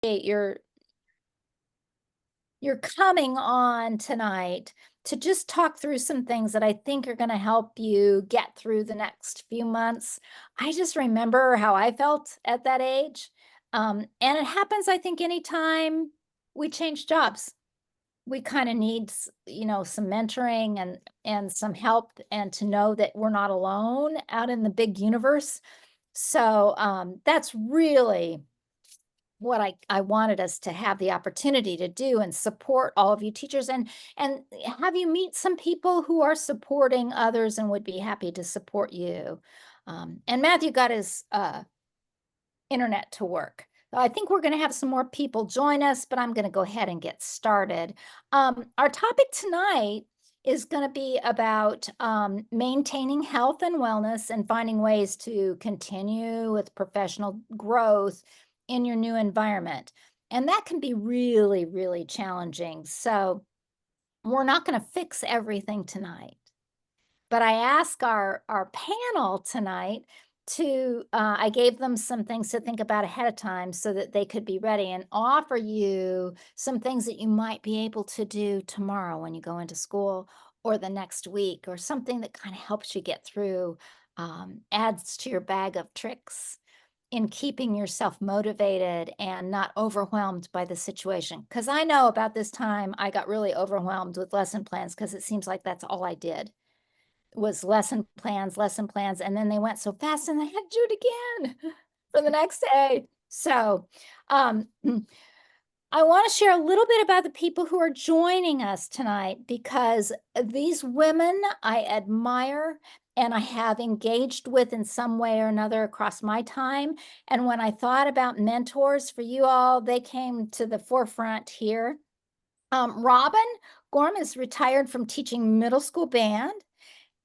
you're coming on tonight to just talk through some things that I think are going to help you get through the next few months. I just remember how I felt at that age. And it happens, I think, anytime we change jobs. We kind of need, some mentoring and some help, and to know that we're not alone out in the big universe. So that's really what I wanted us to have the opportunity to do, and support all of you teachers, and have you meet some people who are supporting others and would be happy to support you. And Matthew got his internet to work. I think we're going to have some more people join us, but I'm going to go ahead and get started. Our topic tonight is going to be about maintaining health and wellness and finding ways to continue with professional growth in your new environment. And that can be really, really challenging. So we're not going to fix everything tonight. But I asked our panel tonight to, I gave them some things to think about ahead of time so that they could be ready, and offer you some things that you might be able to do tomorrow when you go into school, or the next week, or something that kind of helps you get through, adds to your bag of tricks in keeping yourself motivated and not overwhelmed by the situation. Because I know about this time, I got really overwhelmed with lesson plans, because it seems like that's all I did was lesson plans, and then they went so fast and I had to do it again for the next day. So I want to share a little bit about the people who are joining us tonight, because these women I admire and I have engaged with in some way or another across my time. And when I thought about mentors for you all, they came to the forefront here. Robin Gorham is retired from teaching middle school band.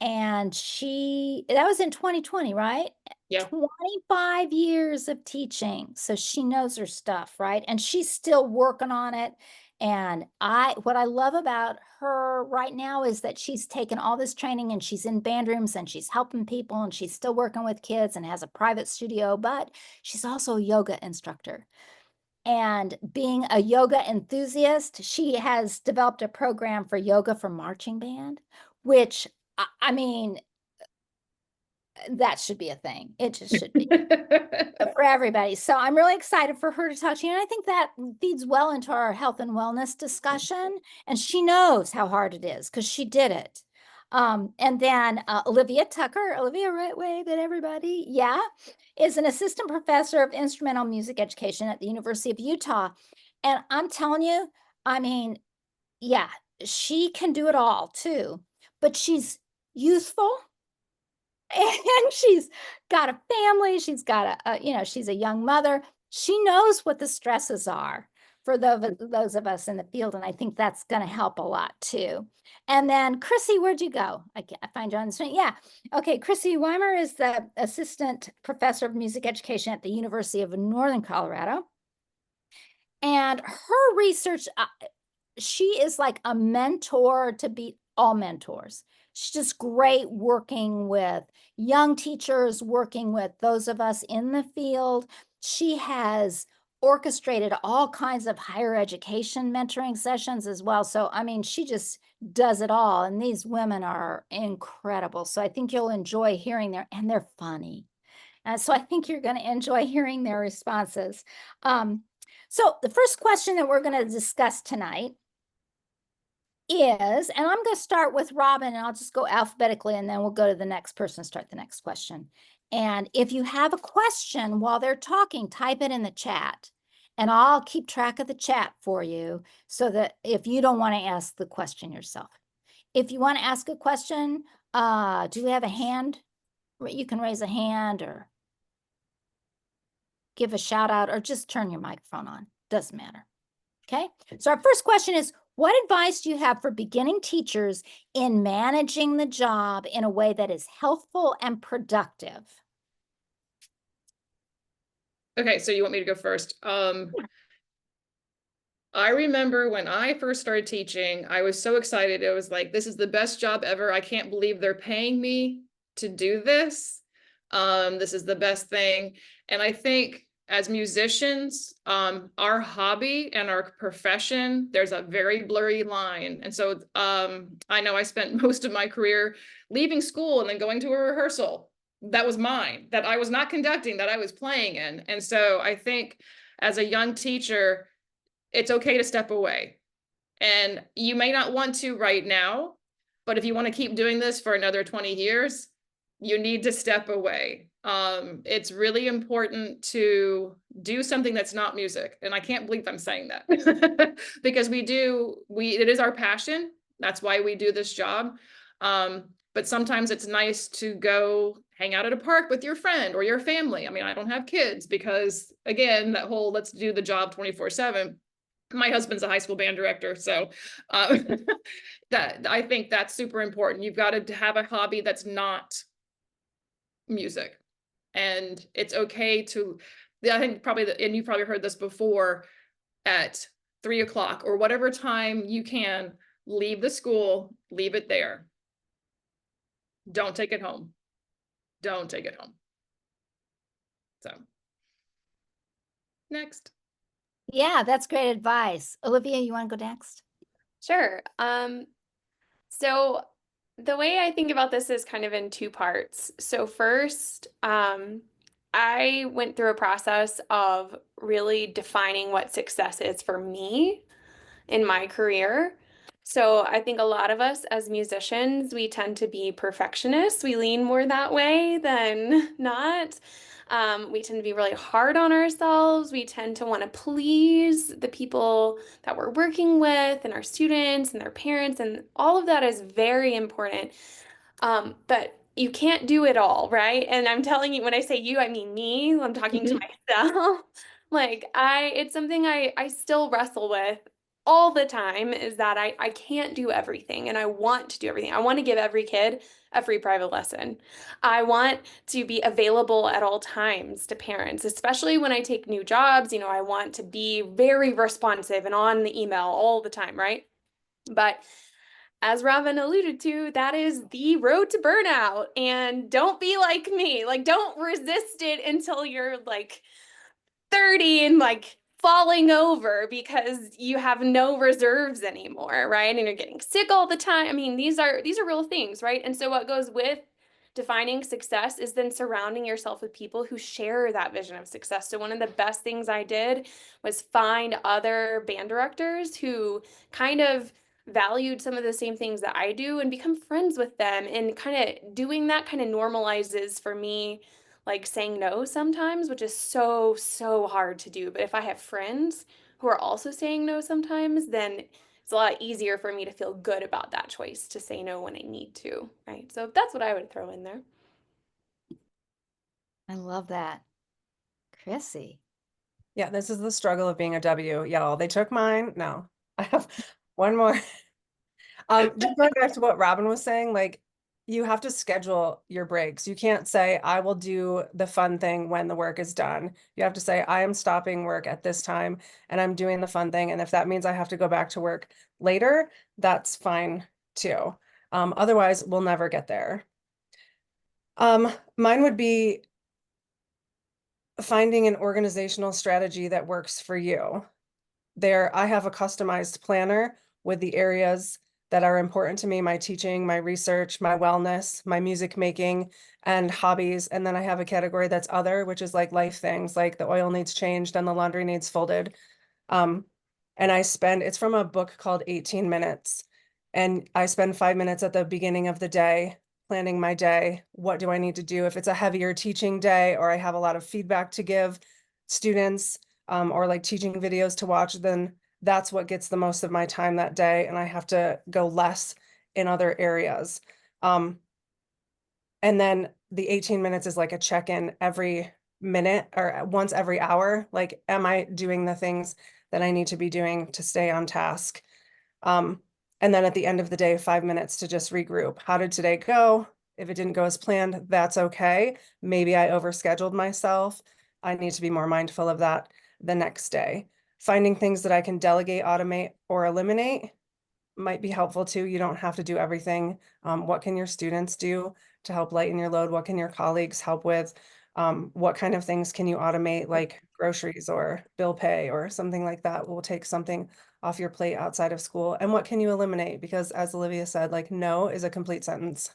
And that was in 2020, right? Yeah. 25 years of teaching. So she knows her stuff, right? And she's still working on it. And what I love about her right now is that she's taken all this training, and she's in band rooms, and she's helping people, and she's still working with kids, and has a private studio, but she's also a yoga instructor. And being a yoga enthusiast, she has developed a program for yoga for marching band, which I mean, that should be a thing. It just should be for everybody. So I'm really excited for her to talk to you. And I think that feeds well into our health and wellness discussion. And she knows how hard it is because she did it. And then Olivia Tucker, Olivia, right, wave at everybody. Yeah, is an assistant professor of instrumental music education at the University of Utah. And I'm telling you, I mean, yeah, she can do it all too, but she's youthful, and she's got a family. She's got she's a young mother. She knows what the stresses are for those of us in the field. And I think that's going to help a lot too. And then Chrissy, where'd you go? I find you on the screen. Yeah. Okay. Chrissy Weimer is the assistant professor of music education at the University of Northern Colorado. And her research, she is like a mentor to beat all mentors. She's just great working with young teachers, working with those of us in the field. She has orchestrated all kinds of higher education mentoring sessions as well. So, I mean, she just does it all. And these women are incredible. So I think you'll enjoy hearing and they're funny. So I think you're going to enjoy hearing their responses. So the first question that we're going to discuss tonight is, and I'm going to start with Robin, and I'll just go alphabetically, and then we'll go to the next person, start the next question. And if you have a question while they're talking, type it in the chat, and I'll keep track of the chat for you, so that if you don't want to ask the question yourself. If you want to ask a question, do we have a hand? You can raise a hand or give a shout out, or just turn your microphone on. Doesn't matter. Okay. So our first question is, what advice do you have for beginning teachers in managing the job in a way that is healthful and productive? Okay, so you want me to go first? I remember when I first started teaching, I was so excited. It was like, this is the best job ever. I can't believe they're paying me to do this. This is the best thing. And I think as musicians, our hobby and our profession, there's a very blurry line. And so I know I spent most of my career leaving school and then going to a rehearsal that was mine, that I was not conducting, that I was playing in. And so I think as a young teacher, it's okay to step away. And you may not want to right now, but if you want to keep doing this for another 20 years, you need to step away. It's really important to do something that's not music. And I can't believe I'm saying that because it is our passion. That's why we do this job. But sometimes it's nice to go hang out at a park with your friend or your family. I mean, I don't have kids because, again, that whole let's do the job 24/7. My husband's a high school band director, so that I think that's super important. You've got to have a hobby that's not music, and it's okay to. I think probably, and you probably heard this before, at 3 o'clock or whatever time you can, leave the school, leave it there. Don't take it home. Don't take it home. So, next. Yeah, that's great advice. Olivia, you want to go next? Sure. So the way I think about this is kind of in two parts. So first, I went through a process of really defining what success is for me in my career. So I think a lot of us as musicians, we tend to be perfectionists. We lean more that way than not. We tend to be really hard on ourselves. We tend to want to please the people that we're working with and our students and their parents, and all of that is very important. But you can't do it all, right? And I'm telling you, when I say you, I mean me. I'm talking to myself. It's something I still wrestle with all the time is that I can't do everything and I want to do everything. I want to give every kid a free private lesson. I want to be available at all times to parents, especially when I take new jobs. I want to be very responsive and on the email all the time, right? But as Robin alluded to, that is the road to burnout. And don't be like me. Don't resist it until you're 30 and falling over because you have no reserves anymore, right? And you're getting sick all the time. I mean, these are real things, right? And so what goes with defining success is then surrounding yourself with people who share that vision of success. So one of the best things I did was find other band directors who kind of valued some of the same things that I do and become friends with them. And kind of doing that kind of normalizes for me saying no sometimes, which is so, so hard to do. But if I have friends who are also saying no sometimes, then it's a lot easier for me to feel good about that choice to say no when I need to, right? So that's what I would throw in there. I love that. Chrissy. Yeah, this is the struggle of being a W, y'all. They took mine. No, I have one more. Just going back to what Robin was saying, you have to schedule your breaks. You can't say, I will do the fun thing when the work is done. You have to say, I am stopping work at this time and I'm doing the fun thing. And if that means I have to go back to work later, that's fine too. Otherwise, we'll never get there. Mine would be finding an organizational strategy that works for you. I have a customized planner with the areas that are important to me, my teaching, my research, my wellness, my music making, and hobbies. And then I have a category that's other, which is life things, like the oil needs changed and the laundry needs folded. And it's from a book called 18 Minutes. And I spend 5 minutes at the beginning of the day planning my day. What do I need to do if it's a heavier teaching day or I have a lot of feedback to give students or teaching videos to watch, then that's what gets the most of my time that day. And I have to go less in other areas. And then the 18 minutes is a check-in every minute or once every hour. Am I doing the things that I need to be doing to stay on task? And then at the end of the day, 5 minutes to just regroup. How did today go? If it didn't go as planned, that's okay. Maybe I overscheduled myself. I need to be more mindful of that the next day. Finding things that I can delegate, automate, or eliminate might be helpful too. You don't have to do everything. What can your students do to help lighten your load? What can your colleagues help with? What kind of things can you automate, like groceries or bill pay or something like that will take something off your plate outside of school? And what can you eliminate? Because as Olivia said, like no is a complete sentence.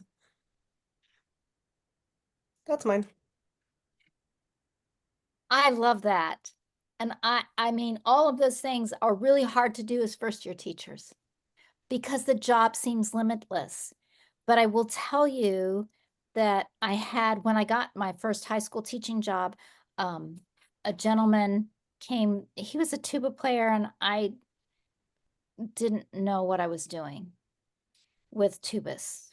That's mine. I love that. And I mean, all of those things are really hard to do as first year teachers because the job seems limitless. But I will tell you that I had, when I got my first high school teaching job, a gentleman came, he was a tuba player, and I didn't know what I was doing with tubas.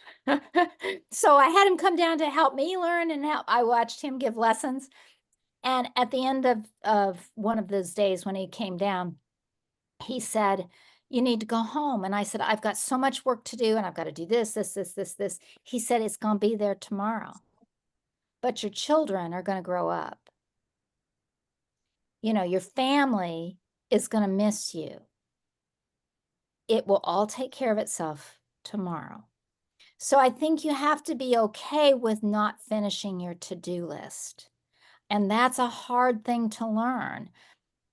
So I had him come down to help me learn, and I watched him give lessons. And at the end of one of those days when he came down, he said, "You need to go home." And I said, "I've got so much work to do, and I've got to do this, this, this, this, this." He said, "It's going to be there tomorrow, but your children are going to grow up. You know, your family is going to miss you. It will all take care of itself tomorrow." So I think you have to be okay with not finishing your to-do list. And that's a hard thing to learn.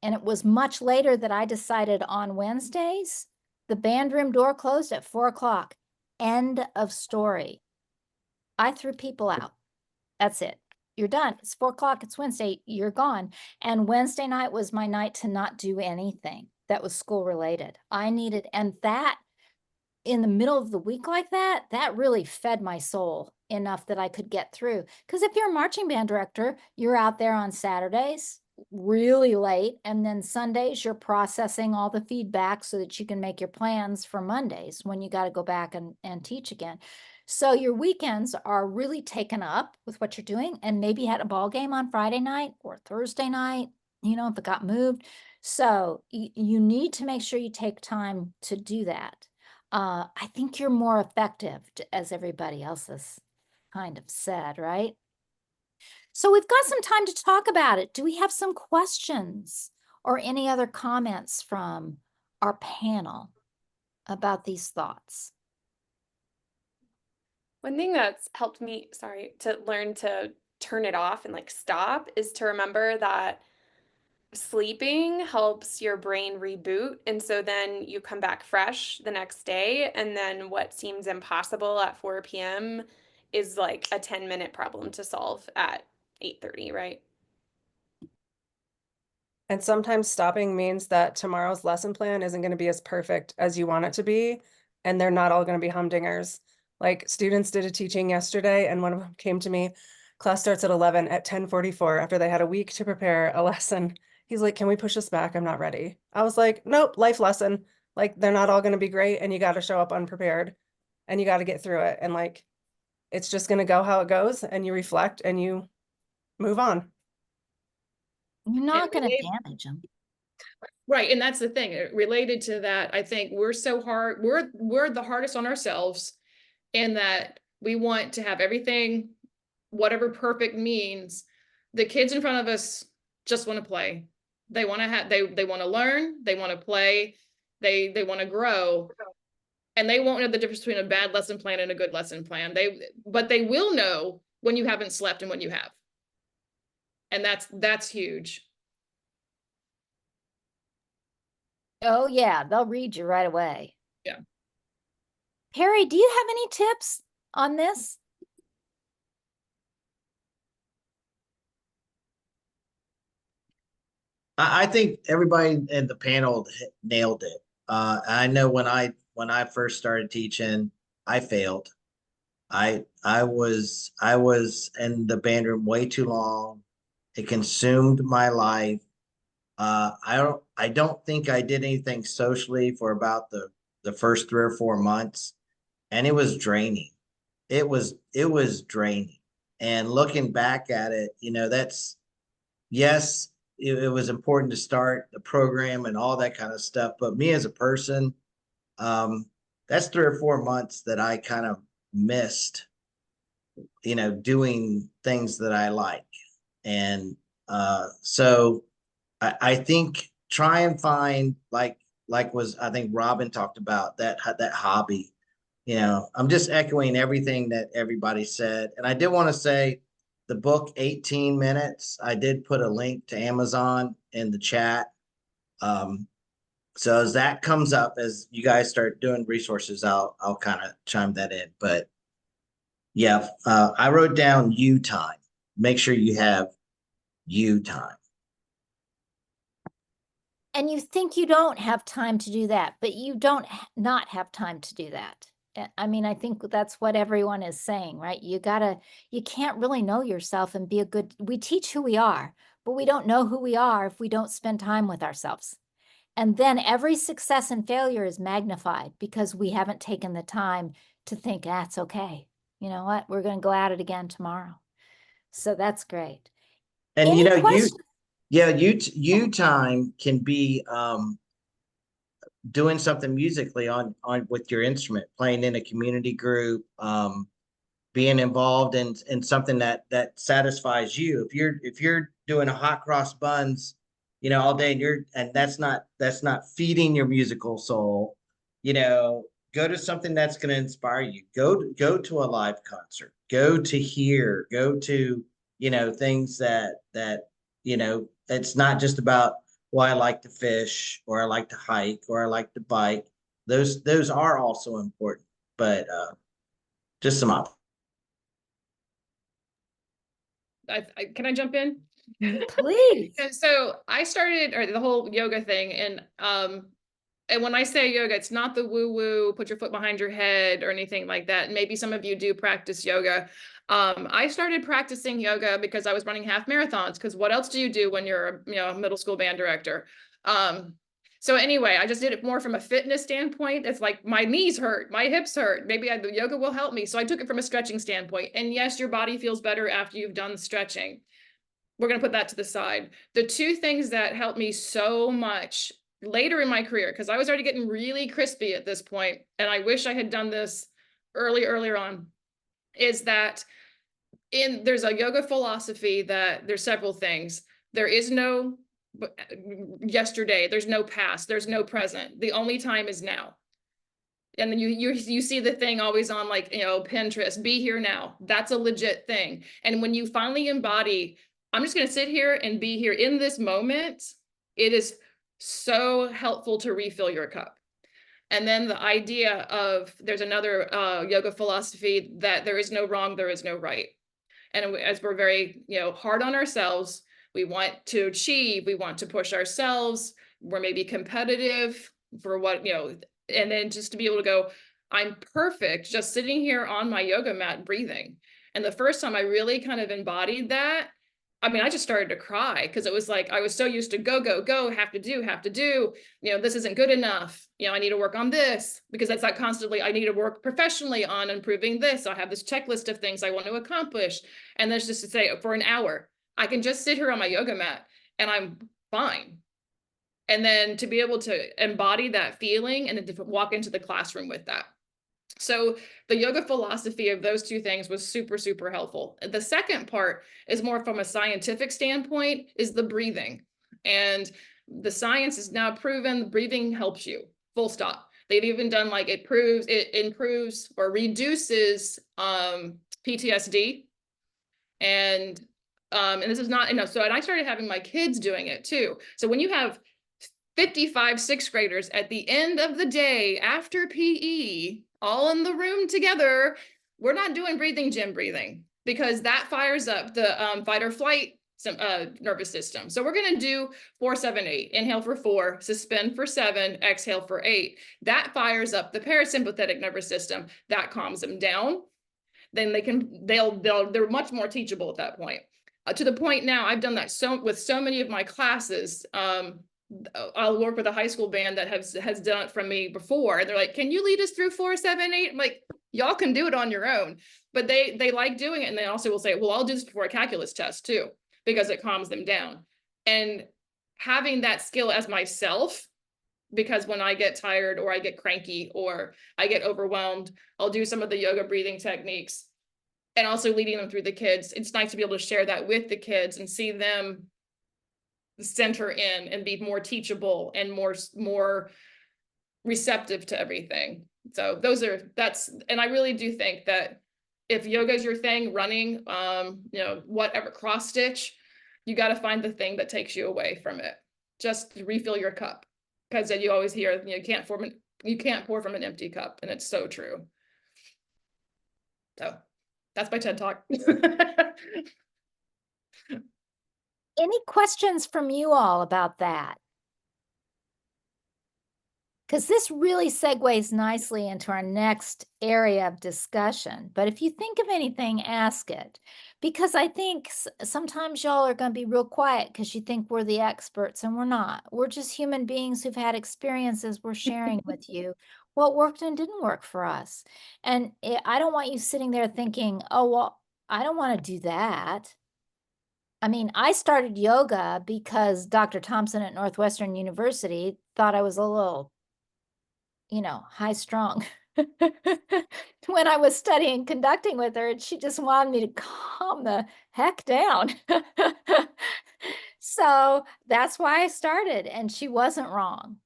And it was much later that I decided on Wednesdays, the band room door closed at 4 o'clock. End of story. I threw people out. That's it. You're done. It's 4 o'clock. It's Wednesday. You're gone. And Wednesday night was my night to not do anything that was school related. I needed, and that in the middle of the week like that, that really fed my soul enough that I could get through. Because if you're a marching band director, you're out there on Saturdays really late, and then Sundays you're processing all the feedback so that you can make your plans for Mondays when you got to go back and teach again. So your weekends are really taken up with what you're doing, and maybe you had a ball game on Friday night or Thursday night, you know, if it got moved. So you need to make sure you take time to do that. I think you're more effective, as everybody else has kind of said, right? So we've got some time to talk about it. Do we have some questions or any other comments from our panel about these thoughts? One thing that's helped me, to learn to turn it off and like stop is to remember that sleeping helps your brain reboot. And so then you come back fresh the next day. And then what seems impossible at 4 p.m. is like a 10-minute problem to solve at 8:30, right? And sometimes stopping means that tomorrow's lesson plan isn't going to be as perfect as you want it to be. And they're not all going to be humdingers. Like students did a teaching yesterday, and one of them came to me, class starts at 11, at 10:44 after they had a week to prepare a lesson. He's like, "Can we push this back? I'm not ready." I was like, "Nope, life lesson. Like they're not all going to be great, and you got to show up unprepared and you got to get through it. And like, it's just going to go how it goes, and you reflect and you move on." You're not And going to related- damage them. Right, and that's the thing. Related to that, I think we're so hard. We're the hardest on ourselves in that we want to have everything, whatever perfect means. The kids in front of us just want to play. They want to have. They want to learn. They want to play. They want to grow, and they won't know the difference between a bad lesson plan and a good lesson plan. But they will know when you haven't slept and when you have, and that's huge. Oh yeah, they'll read you right away. Yeah. Perry, do you have any tips on this? I think everybody in the panel nailed it. I know when I first started teaching, I failed. I was in the band room way too long. It consumed my life. I don't think I did anything socially for about the first 3 or 4 months, and it was draining. It was draining. And looking back at it, you know, yes, it was important to start the program and all that kind of stuff. But me as a person, that's 3 or 4 months that I kind of missed, you know, doing things that I like. And so I think try and find like was I think Robin talked about that hobby. You know, I'm just echoing everything that everybody said. And I did want to say the book 18 Minutes. I did put a link to Amazon in the chat. So as that comes up, as you guys start doing resources, I'll kind of chime that in. But yeah, I wrote down you time. Make sure you have you time. And you think you don't have time to do that, but you don't not have time to do that. I mean, I think that's what everyone is saying, right? You can't really know yourself and be a good, we teach who we are, but we don't know who we are if we don't spend time with ourselves. And then every success and failure is magnified because we haven't taken the time to think, that's okay. You know what? We're going to go at it again tomorrow. So that's great. And Any you know, questions? you time can be doing something musically on with your instrument, playing in a community group, being involved in something that satisfies you. If you're doing a hot cross buns, you know, all day, and that's not feeding your musical soul, you know, go to something that's going to inspire you. Go to a live concert, go to, you know, things that you know, it's not just about, well, I like to fish, or I like to hike, or I like to bike. Those are also important, but just some options. Can I jump in? Please. And so I started the whole yoga thing, and when I say yoga, it's not the woo-woo, put your foot behind your head or anything like that. Maybe some of you do practice yoga. I started practicing yoga because I was running half marathons, because what else do you do when you're a middle school band director? So anyway, I just did it more from a fitness standpoint. It's like my knees hurt, my hips hurt. Maybe the yoga will help me. So I took it from a stretching standpoint. And yes, your body feels better after you've done stretching. We're going to put that to the side. The two things that helped me so much later in my career, because I was already getting really crispy at this point, and I wish I had done this earlier on, is that there's a yoga philosophy that there's several things. There is no yesterday, there's no past, there's no present. The only time is now. And then you see the thing always on, like, Pinterest, be here now. That's a legit thing. And when you finally embody, I'm just going to sit here and be here in this moment, it is so helpful to refill your cup. And then the idea of, there's another yoga philosophy that there is no wrong, there is no right. And as we're very, hard on ourselves, we want to achieve, we want to push ourselves, we're maybe competitive for what, and then just to be able to go, I'm perfect just sitting here on my yoga mat breathing. And the first time I really kind of embodied that, I mean, I just started to cry, because it was like, I was so used to go, have to do, this isn't good enough. I need to work on this, because that's that constantly, I need to work professionally on improving this. I have this checklist of things I want to accomplish. And that's just to say, for an hour, I can just sit here on my yoga mat and I'm fine. And then to be able to embody that feeling and then to walk into the classroom with that. So the yoga philosophy of those two things was super, super helpful. The second part is more from a scientific standpoint, is the breathing. And the science is now proven breathing helps you, full stop. They've even done, like, it improves or reduces PTSD. And this is not enough. So, and I started having my kids doing it too. So when you have 55 sixth graders at the end of the day after PE, all in the room together, we're not doing breathing gym breathing, because that fires up the fight or flight nervous system. So we're going to do 4, 7, 8. Inhale for 4, suspend for 7, exhale for 8. That fires up the parasympathetic nervous system. That calms them down. Then they're much more teachable at that point. To the point now, I've done that with so many of my classes. I'll work with a high school band that has done it from me before. And they're like, can you lead us through 4, 7, 8? I'm like, y'all can do it on your own. But they like doing it. And they also will say, well, I'll do this before a calculus test too, because it calms them down. And having that skill as myself, because when I get tired or I get cranky or I get overwhelmed, I'll do some of the yoga breathing techniques, and also leading them through the kids. It's nice to be able to share that with the kids and see them center in and be more teachable and more receptive to everything. So and I really do think that if yoga is your thing, running, you know, whatever, cross stitch, you got to find the thing that takes you away from it. Just refill your cup, because then you always hear, you know, you can't pour from an empty cup, and it's so true. So that's my TED Talk. Any questions from you all about that? Because this really segues nicely into our next area of discussion. But if you think of anything, ask it. Because I think sometimes y'all are going to be real quiet because you think we're the experts, and we're not. We're just human beings who've had experiences we're sharing with you, what worked and didn't work for us. And I don't want you sitting there thinking, oh, well, I don't want to do that. I mean, I started yoga because Dr. Thompson at Northwestern University thought I was a little, you know, high strung when I was studying conducting with her, and she just wanted me to calm the heck down. So that's why I started, and she wasn't wrong.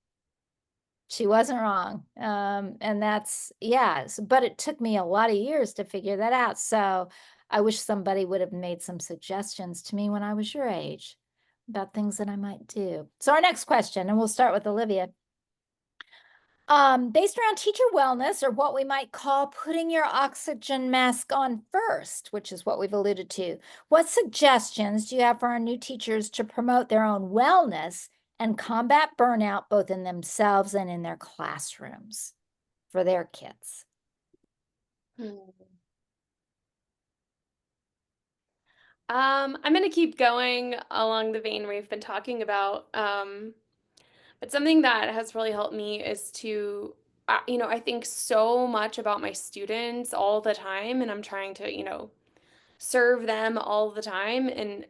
She wasn't wrong. And that's, yeah, but it took me a lot of years to figure that out. So I wish somebody would have made some suggestions to me when I was your age about things that I might do. So our next question, and we'll start with Olivia. Based around teacher wellness, or what we might call putting your oxygen mask on first, which is what we've alluded to, what suggestions do you have for our new teachers to promote their own wellness and combat burnout, both in themselves and in their classrooms for their kids? I'm going to keep going along the vein we've been talking about. But something that has really helped me is to, you know, I think so much about my students all the time, and I'm trying to, you know, serve them all the time. And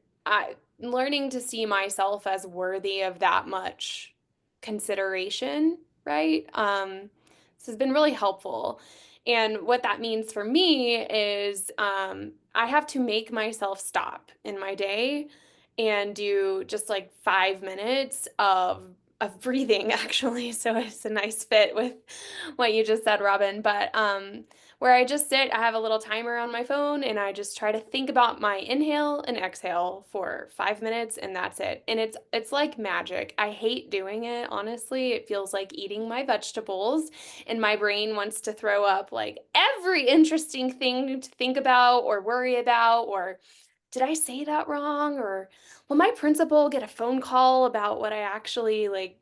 learning to see myself as worthy of that much consideration, right? This has been really helpful. And what that means for me is I have to make myself stop in my day and do just like 5 minutes of breathing, actually. So it's a nice fit with what you just said, Robin. But where I just sit, I have a little timer on my phone, and I just try to think about my inhale and exhale for 5 minutes, and that's it. And it's like magic. I hate doing it, honestly. It feels like eating my vegetables, and my brain wants to throw up like every interesting thing to think about or worry about, or did I say that wrong? Or will my principal get a phone call about what I actually like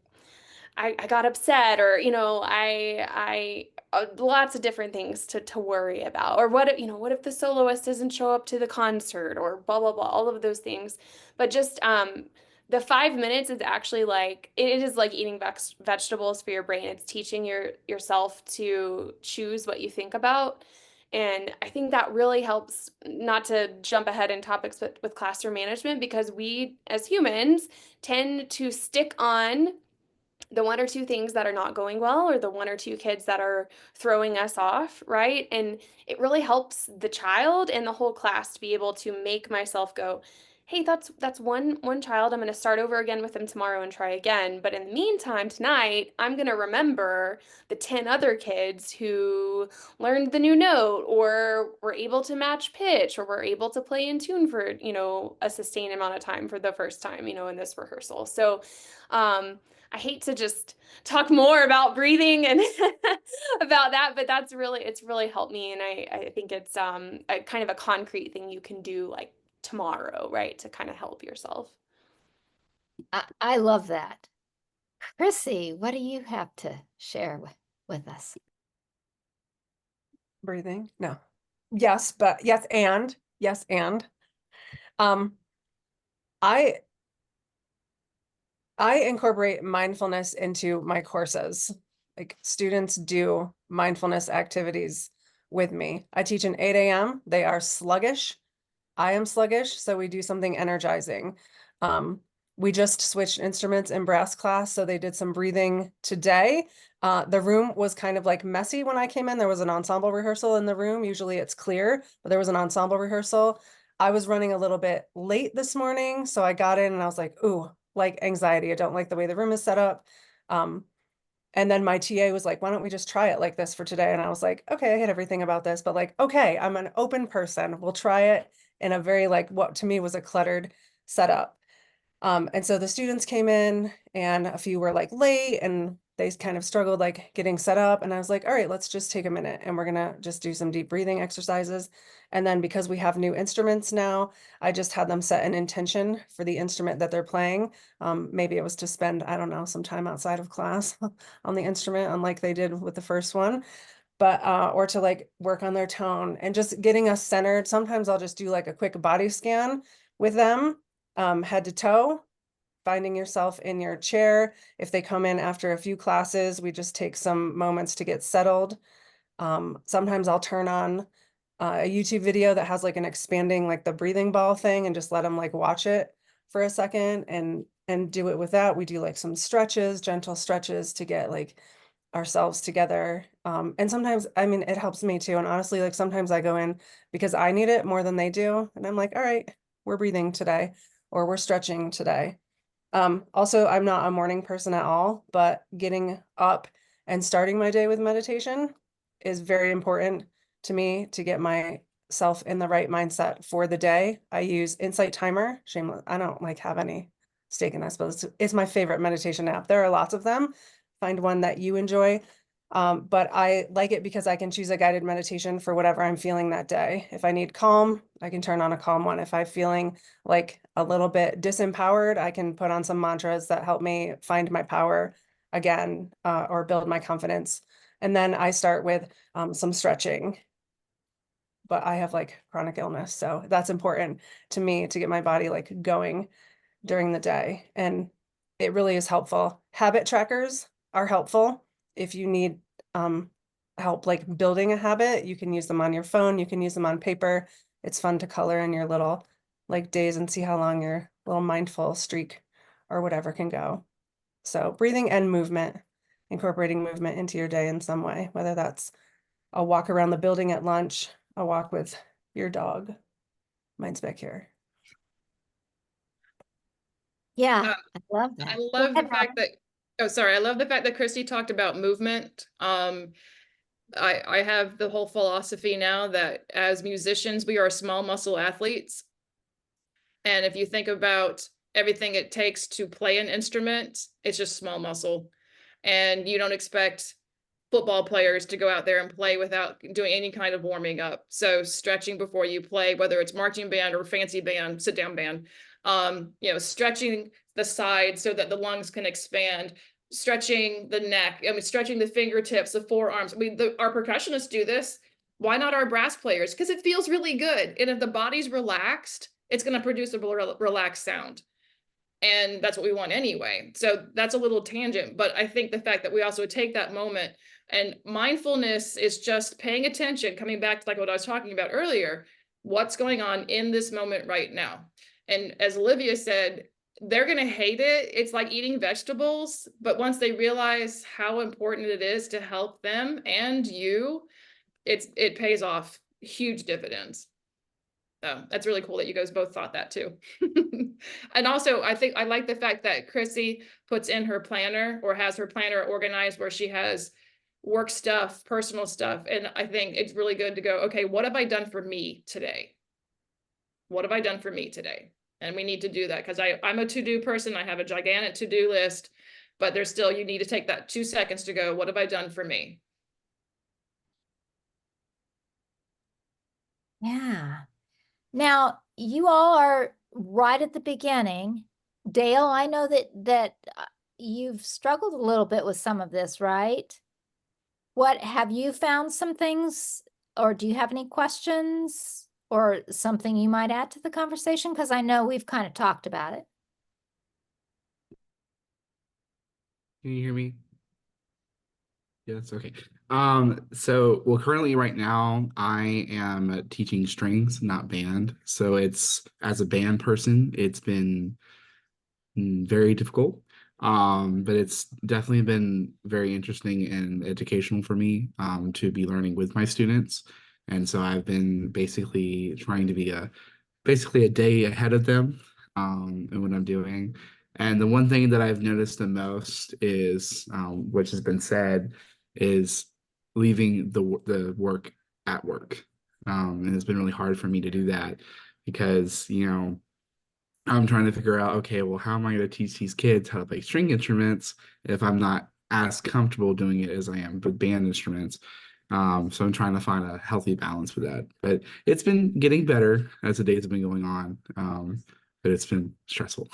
I got upset, or you know, I lots of different things to worry about, or what if, you know, what if the soloist doesn't show up to the concert, or blah blah blah, all of those things. But just the 5 minutes is actually like, it is like eating vegetables for your brain. It's teaching yourself to choose what you think about. And I think that really helps, not to jump ahead in topics with classroom management, because we as humans tend to stick on the one or two things that are not going well, or the one or two kids that are throwing us off, right? And it really helps the child and the whole class to be able to make myself go, hey, that's one child. I'm going to start over again with them tomorrow and try again. But in the meantime, tonight, I'm going to remember the 10 other kids who learned the new note, or were able to match pitch, or were able to play in tune for, you know, a sustained amount of time for the first time, you know, in this rehearsal. So, I hate to just talk more about breathing and about that, but it's really helped me. And I think it's a kind of a concrete thing you can do like tomorrow, right? To kind of help yourself. I love that. Chrissy, what do you have to share with us? Breathing? No. Yes, but yes, and yes, and I incorporate mindfulness into my courses. Like, students do mindfulness activities with me. I teach an 8 a.m. They are sluggish. I am sluggish, so we do something energizing. We just switched instruments in brass class, so they did some breathing today. The room was kind of like messy when I came in. There was an ensemble rehearsal in the room. Usually it's clear, but there was an ensemble rehearsal. I was running a little bit late this morning, so I got in and I was like, ooh, like anxiety. I don't like the way the room is set up. And then my TA was like, why don't we just try it like this for today? And I was like, okay, I hate everything about this, but like, okay, I'm an open person. We'll try it in a very like what to me was a cluttered setup. And so the students came in and a few were like late and they kind of struggled like getting set up. And I was like, all right, let's just take a minute and we're gonna just do some deep breathing exercises. And then because we have new instruments now, I just had them set an intention for the instrument that they're playing. Maybe it was to spend, I don't know, some time outside of class on the instrument, unlike they did with the first one. But or to like work on their tone and just getting us centered. Sometimes I'll just do like a quick body scan with them, head to toe, finding yourself in your chair. If they come in after a few classes, we just take some moments to get settled. Sometimes I'll turn on a YouTube video that has like an expanding, like the breathing ball thing, and just let them like watch it for a second and do it with that. We do like some stretches, gentle stretches to get like ourselves together. And sometimes, I mean, it helps me too. And honestly, like sometimes I go in because I need it more than they do. And I'm like, all right, we're breathing today, or we're stretching today. Also, I'm not a morning person at all, but getting up and starting my day with meditation is very important to me to get myself in the right mindset for the day. I use Insight Timer. Shameless. I don't like have any stake in this, but it's my favorite meditation app. There are lots of them. Find one that you enjoy. But I like it because I can choose a guided meditation for whatever I'm feeling that day. If I need calm, I can turn on a calm one. If I'm feeling like a little bit disempowered, I can put on some mantras that help me find my power again, or build my confidence. And then I start with some stretching. But I have like chronic illness, so that's important to me to get my body like going during the day. And it really is helpful. Habit trackers are helpful. If you need help like building a habit, you can use them on your phone, you can use them on paper. It's fun to color in your little like days and see how long your little mindful streak or whatever can go. So breathing and movement, incorporating movement into your day in some way, whether that's a walk around the building at lunch, a walk with your dog. Mine's back here. Yeah, I love I that. Go love the ahead, fact Robin. that, oh, sorry, I love the fact that Christy talked about movement. I have the whole philosophy now that as musicians, we are small muscle athletes. And if you think about everything it takes to play an instrument, it's just small muscle. And you don't expect football players to go out there and play without doing any kind of warming up. So stretching before you play, whether it's marching band or fancy band, sit down band, stretching the sides so that the lungs can expand, stretching the neck, stretching the fingertips, the forearms. Our percussionists do this. Why not our brass players? Because it feels really good. And if the body's relaxed, it's going to produce a relaxed sound. And that's what we want anyway. So that's a little tangent, but I think the fact that we also take that moment, and mindfulness is just paying attention, coming back to like what I was talking about earlier, what's going on in this moment right now. And as Olivia said, they're going to hate it. It's like eating vegetables, but once they realize how important it is to help them and you, it pays off huge dividends. So that's really cool that you guys both thought that too. And also, I think I like the fact that Chrissy puts in her planner or has her planner organized where she has work stuff, personal stuff. And I think it's really good to go, okay, what have I done for me today? What have I done for me today? And we need to do that because I'm a to-do person. I have a gigantic to-do list, but there's still, you need to take that 2 seconds to go, what have I done for me? Yeah. Now, you all are right at the beginning. Dale, I know that you've struggled a little bit with some of this, right? What have you found some things, or do you have any questions or something you might add to the conversation? Because I know we've kind of talked about it. Can you hear me? Yes, okay. So well, currently right now I am teaching strings, not band. So it's as a band person, it's been very difficult. But it's definitely been very interesting and educational for me to be learning with my students. And so I've been basically trying to be basically a day ahead of them in what I'm doing. And the one thing that I've noticed the most is, which has been said, is leaving the work at work. And it's been really hard for me to do that because, I'm trying to figure out, okay, well, how am I going to teach these kids how to play string instruments if I'm not as comfortable doing it as I am with band instruments? So I'm trying to find a healthy balance with that. But it's been getting better as the days have been going on. But it's been stressful.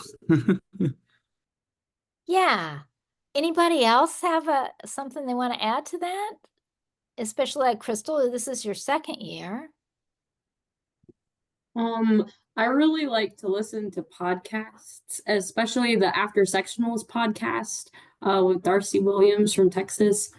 Yeah. Anybody else have something they want to add to that? Especially like Crystal, this is your second year. I really like to listen to podcasts, especially the After Sectionals podcast with Darcy Williams from Texas.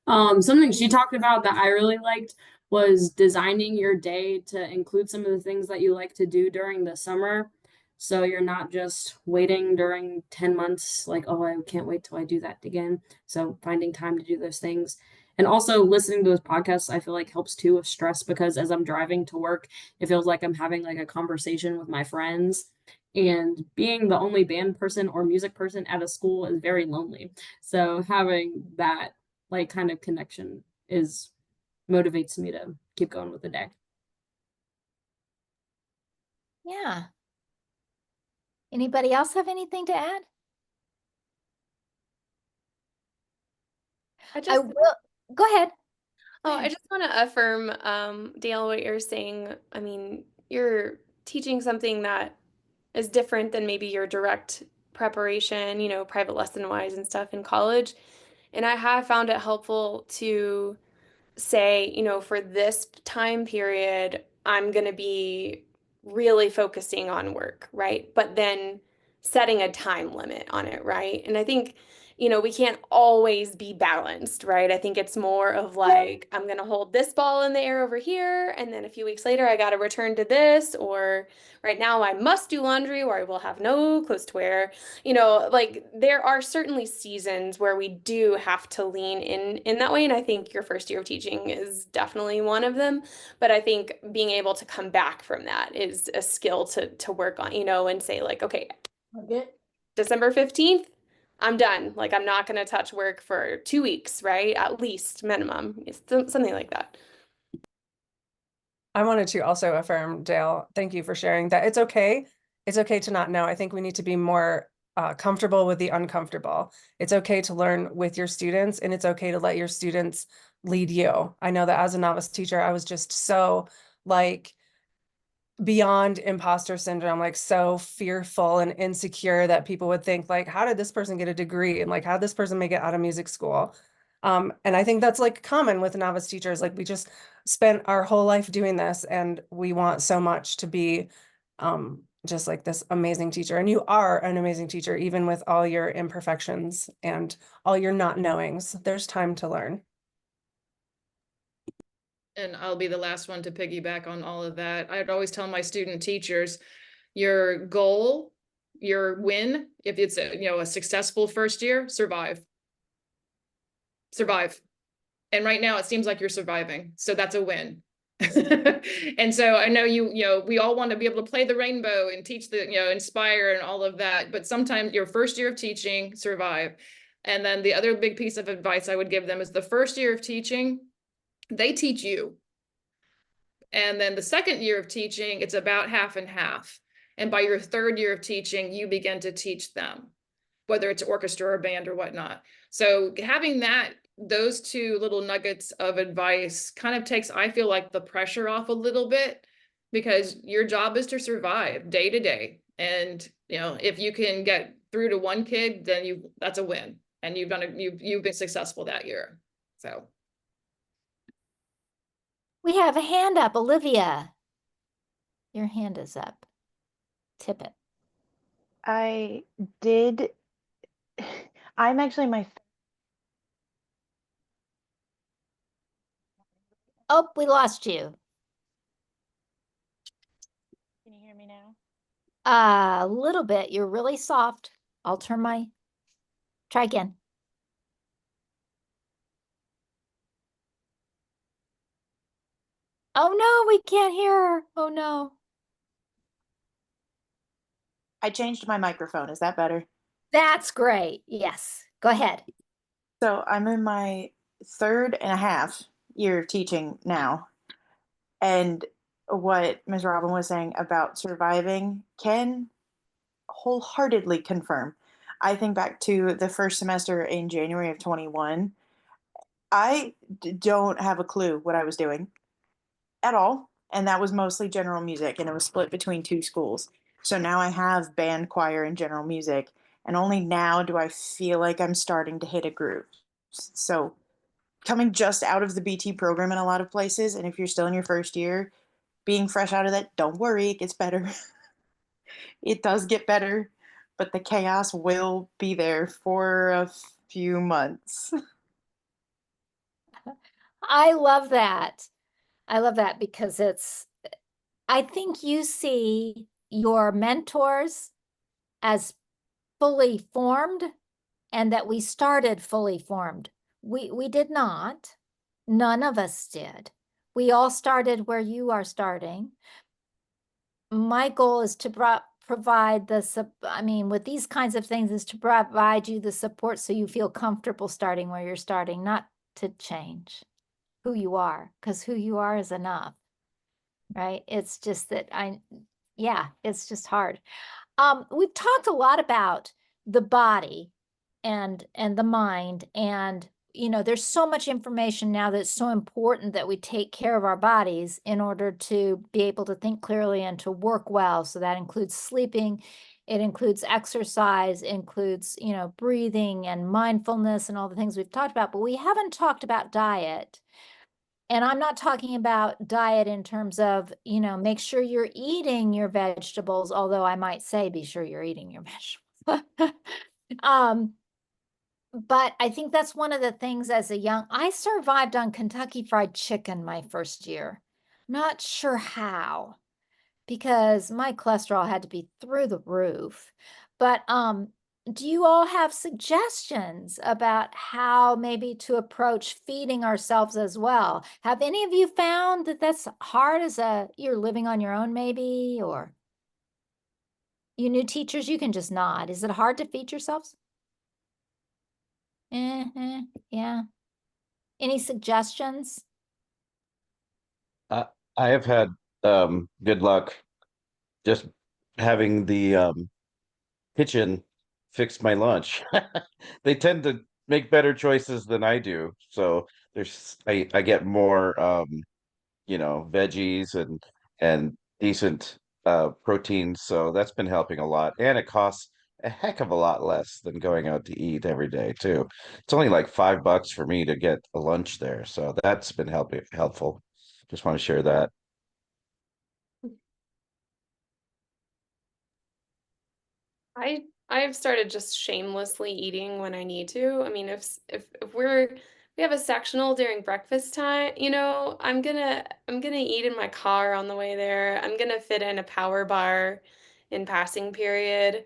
Something she talked about that I really liked was designing your day to include some of the things that you like to do during the summer. So you're not just waiting during 10 months, like, oh, I can't wait till I do that again. So finding time to do those things. And also listening to those podcasts, I feel like helps too with stress because as I'm driving to work, it feels like I'm having like a conversation with my friends. And being the only band person or music person at a school is very lonely. So having that like kind of connection is motivates me to keep going with the day. Yeah. Anybody else have anything to add? I will. Go ahead. Oh, I just want to affirm, Dale, what you're saying. I mean, you're teaching something that is different than maybe your direct preparation, private lesson wise and stuff in college. And I have found it helpful to say, for this time period, I'm going to be really focusing on work, right? But then setting a time limit on it, right? And I think, we can't always be balanced, right? I think it's more of like, I'm going to hold this ball in the air over here, and then a few weeks later, I got to return to this, or right now I must do laundry or I will have no clothes to wear. Like there are certainly seasons where we do have to lean in that way. And I think your first year of teaching is definitely one of them. But I think being able to come back from that is a skill to work on, and say like, okay, December 15th, I'm done. Like I'm not going to touch work for 2 weeks, right? At least minimum. It's something like that. I wanted to also affirm, Dale, thank you for sharing that. It's okay. It's okay to not know. I think we need to be more comfortable with the uncomfortable. It's okay to learn with your students, and it's okay to let your students lead you. I know that as a novice teacher, I was just so like beyond imposter syndrome, like so fearful and insecure that people would think like, how did this person get a degree? And like, how did this person make it out of music school? And I think that's like common with novice teachers. Like we just spent our whole life doing this and we want so much to be just like this amazing teacher. And you are an amazing teacher, even with all your imperfections and all your not knowings. There's time to learn. And I'll be the last one to piggyback on all of that. I'd always tell my student teachers, your goal, your win, if it's a successful first year, survive. And right now it seems like you're surviving. So that's a win. And so I know we all want to be able to play the rainbow and teach inspire and all of that. But sometimes your first year of teaching, survive. And then the other big piece of advice I would give them is the first year of teaching, they teach you. And then the second year of teaching, it's about half and half. And by your third year of teaching, you begin to teach them, whether it's orchestra or band or whatnot. So having those two little nuggets of advice kind of takes, I feel like, the pressure off a little bit, because your job is to survive day to day. And, if you can get through to one kid, then that's a win. And you've been successful that year. So. We have a hand up, Olivia. Your hand is up. Tip it. I did. I'm actually Oh, we lost you. Can you hear me now? A little bit. You're really soft. I'll try again. Oh no, we can't hear her. Oh no. I changed my microphone. Is that better? That's great. Yes, go ahead. So I'm in my 3.5 year of teaching now. And what Ms. Robin was saying about surviving can wholeheartedly confirm. I think back to the first semester in January of 21. I don't have a clue what I was doing at all. And that was mostly general music, and it was split between 2 schools. So now I have band, choir, and general music. And only now do I feel like I'm starting to hit a groove. So coming just out of the BT program in a lot of places, and if you're still in your first year, being fresh out of that, don't worry, it gets better. It does get better, but the chaos will be there for a few months. I love that. I love that because I think you see your mentors as fully formed and that we started fully formed. We did not. None of us did. We all started where you are starting. My goal is to provide with these kinds of things is to provide you the support so you feel comfortable starting where you're starting, not to change who you are, because who you are is enough, right? It's just that it's just hard. We've talked a lot about the body and the mind, and there's so much information now that's so important that we take care of our bodies in order to be able to think clearly and to work well. So that includes sleeping, it includes exercise, it includes, breathing and mindfulness and all the things we've talked about, but we haven't talked about diet. And I'm not talking about diet in terms of, make sure you're eating your vegetables, although I might say be sure you're eating your vegetables. But I think that's one of the things I survived on Kentucky Fried Chicken my first year. Not sure how, because my cholesterol had to be through the roof. But do you all have suggestions about how maybe to approach feeding ourselves as well? Have any of you found that that's hard you're living on your own maybe, or you new teachers, you can just nod. Is it hard to feed yourselves? Yeah. Any suggestions? I I have had good luck just having the kitchen fix my lunch. They tend to make better choices than I do. So I get more veggies and decent proteins. So that's been helping a lot. And it costs a heck of a lot less than going out to eat every day too. It's only like $5 for me to get a lunch there. So that's been helpful. Just want to share that. I've started just shamelessly eating when I need to. I mean, if we have a sectional during breakfast time, I'm gonna eat in my car on the way there. I'm gonna fit in a power bar in passing period.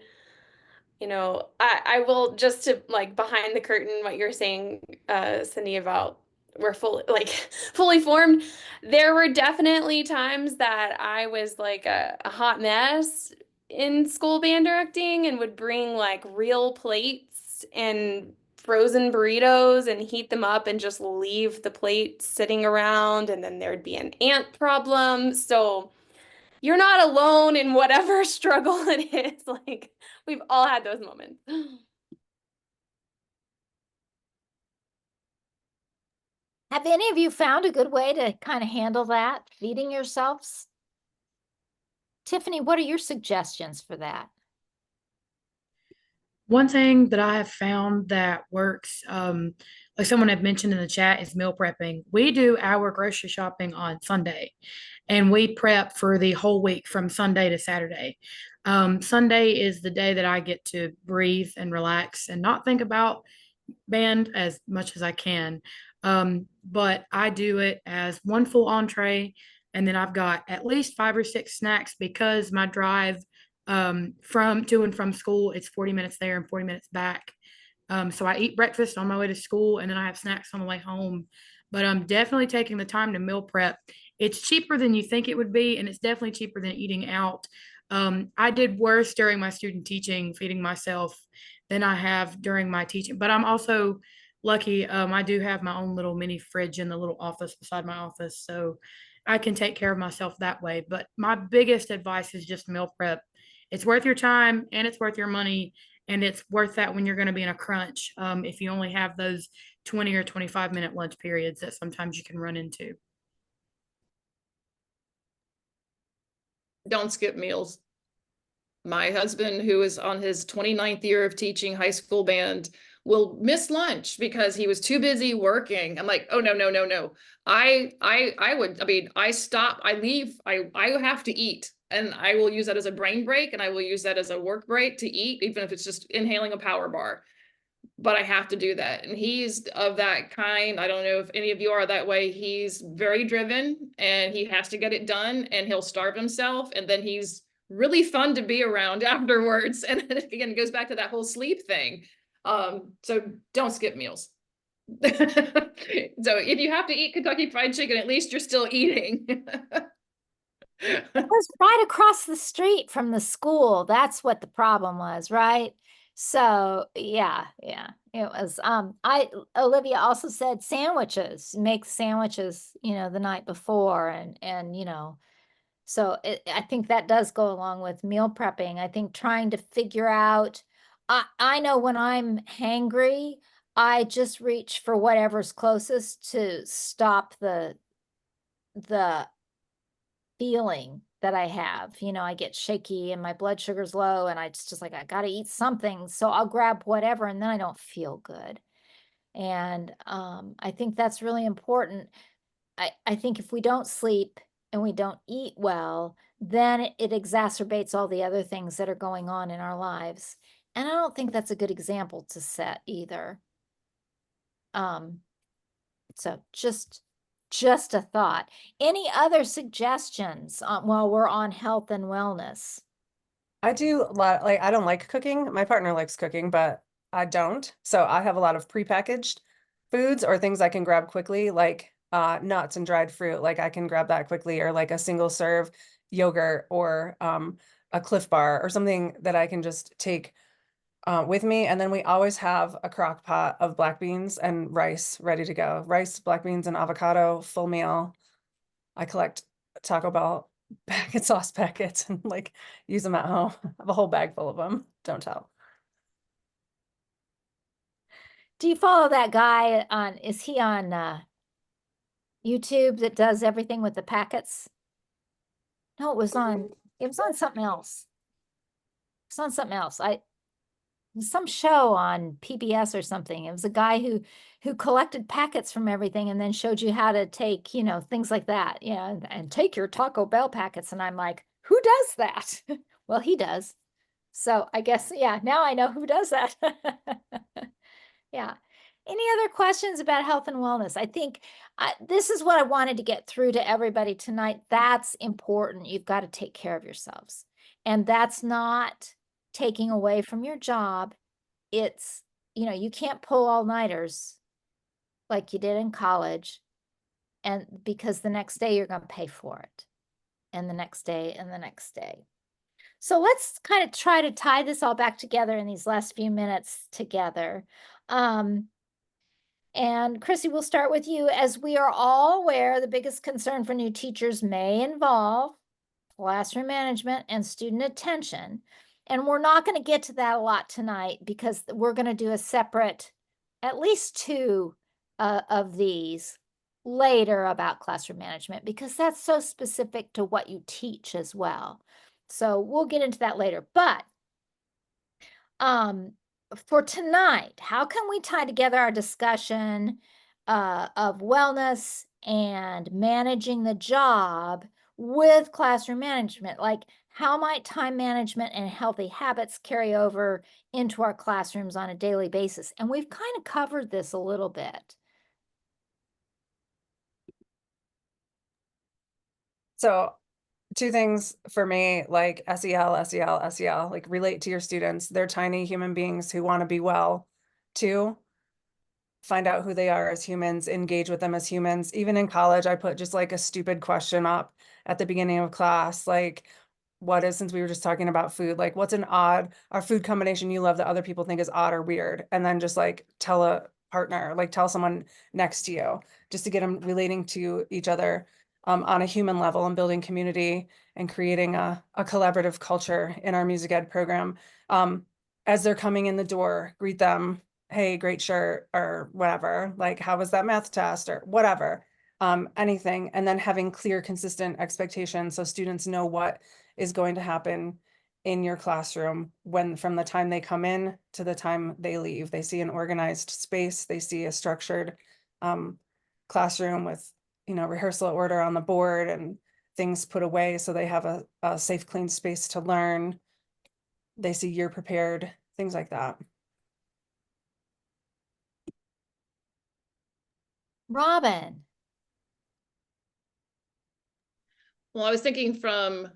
I will, just to like behind the curtain what you're saying, Cindy, about we're fully like fully formed. There were definitely times that I was like a hot mess in school band directing and would bring like real plates and frozen burritos and heat them up and just leave the plate sitting around, and then there'd be an ant problem. So you're not alone in whatever struggle it is. Like, we've all had those moments. Have any of you found a good way to kind of handle that, feeding yourselves? Tiffany, what are your suggestions for that? One thing that I have found that works, like someone had mentioned in the chat, is meal prepping. We do our grocery shopping on Sunday, and we prep for the whole week from Sunday to Saturday. Sunday is the day that I get to breathe and relax and not think about band as much as I can. But I do it as one full entree, and then I've got at least 5 or 6 snacks because my drive from to and from school, it's 40 minutes there and 40 minutes back. So I eat breakfast on my way to school, and then I have snacks on the way home. But I'm definitely taking the time to meal prep. It's cheaper than you think it would be, and it's definitely cheaper than eating out. I did worse during my student teaching, feeding myself, than I have during my teaching. But I'm also lucky. I do have my own little mini fridge in the little office beside my office, so I can take care of myself that way. But my biggest advice is just meal prep. It's worth your time and it's worth your money, and it's worth that when you're going to be in a crunch. If you only have those 20 or 25-minute lunch periods that sometimes you can run into. Don't skip meals. My husband, who is on his 29th year of teaching high school band, will miss lunch because he was too busy working. I'm like, oh no, no, no, no. I stop, I leave, I have to eat. And I will use that as a brain break, and I will use that as a work break to eat, even if it's just inhaling a power bar. But I have to do that. And he's of that kind. I don't know if any of you are that way. He's very driven and he has to get it done, and he'll starve himself. And then he's really fun to be around afterwards. And again, it goes back to that whole sleep thing. So don't skip meals. So if you have to eat Kentucky Fried Chicken, at least you're still eating. It was right across the street from the school. That's what the problem was, right? So yeah, it was. Olivia also said sandwiches, make sandwiches, the night before, and so I think that does go along with meal prepping. I think trying to figure out, I know when I'm hangry, I just reach for whatever's closest to stop the feeling that I have. I get shaky and my blood sugar's low, and it's just like, I got to eat something. So I'll grab whatever, and then I don't feel good. And I think that's really important. I think if we don't sleep and we don't eat well, then it exacerbates all the other things that are going on in our lives. And I don't think that's a good example to set either. So just a thought. Any other suggestions while we're on health and wellness? I do a lot, like, I don't like cooking. My partner likes cooking, but I don't. So I have a lot of prepackaged foods or things I can grab quickly, like nuts and dried fruit. Like I can grab that quickly, or like a single serve yogurt, or a Cliff Bar, or something that I can just take with me. And then we always have a crock pot of black beans and rice ready to go. Rice, black beans, and avocado, full meal. I collect Taco Bell sauce packets and like use them at home. I have a whole bag full of them. Don't tell. Do you follow that guy is he on YouTube that does everything with the packets? No, it was on something else. It's on something else. Some show on PBS or something. It was a guy who collected packets from everything and then showed you how to take, things like that, and take your Taco Bell packets. And I'm like, who does that? Well, he does. So I guess, yeah, now I know who does that. Yeah. Any other questions about health and wellness? I think this is what I wanted to get through to everybody tonight. That's important. You've got to take care of yourselves. And that's not taking away from your job. It's, you can't pull all-nighters like you did in college, and because the next day you're going to pay for it, and the next day and the next day. So let's kind of try to tie this all back together in these last few minutes together. And Chrissy, we'll start with you. As we are all aware, the biggest concern for new teachers may involve classroom management and student attention. And we're not going to get to that a lot tonight because we're going to do a separate, at least two of these later about classroom management, because that's so specific to what you teach as well. So we'll get into that later. But for tonight, how can we tie together our discussion of wellness and managing the job with classroom management? Like, how might time management and healthy habits carry over into our classrooms on a daily basis? And we've kind of covered this a little bit. So two things for me, like SEL, like relate to your students. They're tiny human beings who want to be well too. Find out who they are as humans, engage with them as humans. Even in college, I put just like a stupid question up at the beginning of class, like, what is, since we were just talking about food, like what's an odd, our food combination you love that other people think is odd or weird, and then just like tell a partner, like tell someone next to you, just to get them relating to each other on a human level and building community and creating a collaborative culture in our music ed program. As they're coming in the door, greet them, hey, great shirt, or whatever, like how was that math test or whatever, anything, and then having clear, consistent expectations so students know what is going to happen in your classroom when, from the time they come in to the time they leave. They see an organized space, they see a structured classroom with, rehearsal order on the board and things put away so they have a safe, clean space to learn. They see you're prepared, things like that. Robin. Well, I was thinking from